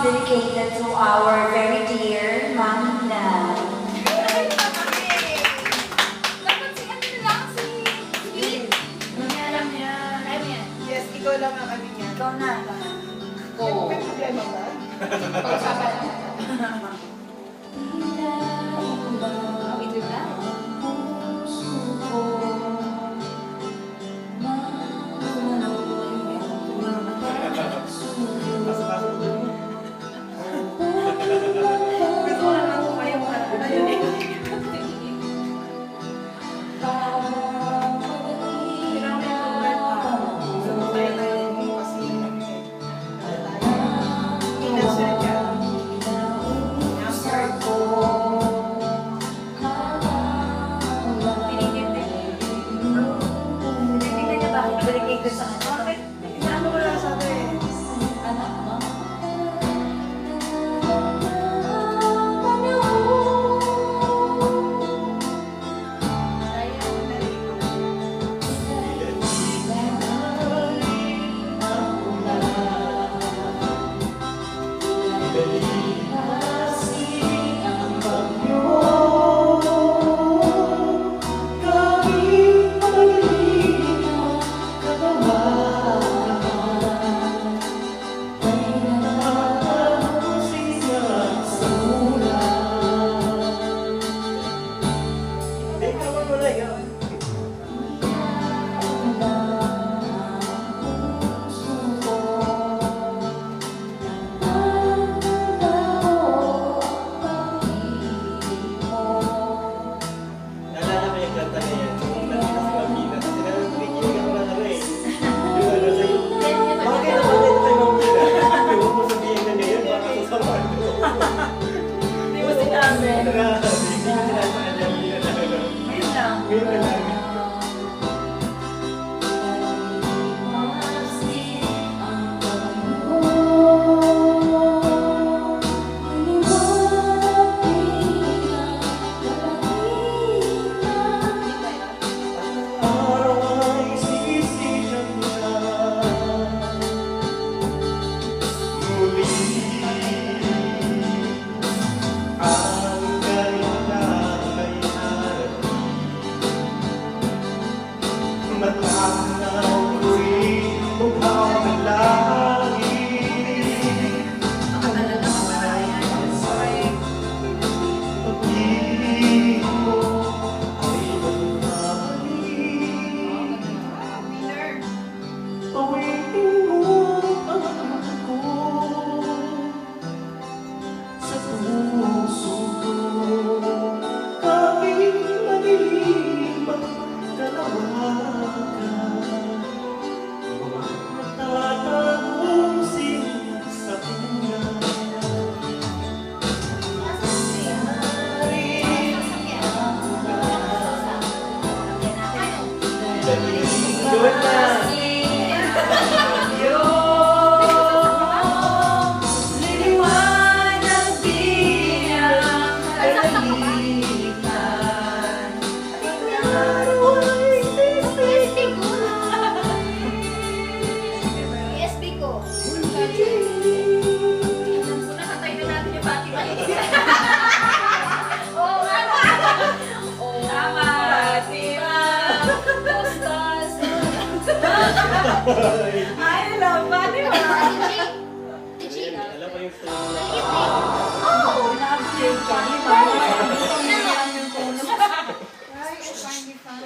dedicated to our very dear Mami Na. Dapat si ano na lang, si Sweet. Alam niya. Yes, ikaw lang ang kami niya. Ikaw na. Oo. May problema ba? Pag-usapan natin. Wait with that. Gusto na lang ko kayo para ayun eh. Tingnan niya bakit dedicated sa kanya. Bakit? Ano ko lang sabi eh. Anak mo. Naalala ko yung kanta na yan. Yung kanta sa Pilipinas. Sinabi ko, nakikinig ako ng ano eh. Yung ano sa'yo. Bakit naman ito kay Mamila? Yung mo sabihin na ngayon, baka sasama ko. Hindi mo sinabi. Hindi ko sinabi sa kanya. Hindi na ano. Ngayon lang. Ngayon na lang. Araw ay sisihan niya. Muli ang kailangan ay harating. Matanaw ko'y mukha ng langit. Ako talaga maparayan. Pag-ibig mo ay magbabalik. Winner. Pawiin mo ang ako sa puso ko. Kahit madilim ang kalawakan, matatagong sa kanya. Doon na! Liliwanag din ang kalalitan. Araw ay sisihan. ESP ko. Alam ko na, katayin na natin yung Fatima. Oo, ano? Oo, Tama. Fatima. Tostas. I love Fatima. Alam mo yung story na Oh, nag-play ka. Di ba? Ay, I find it fun.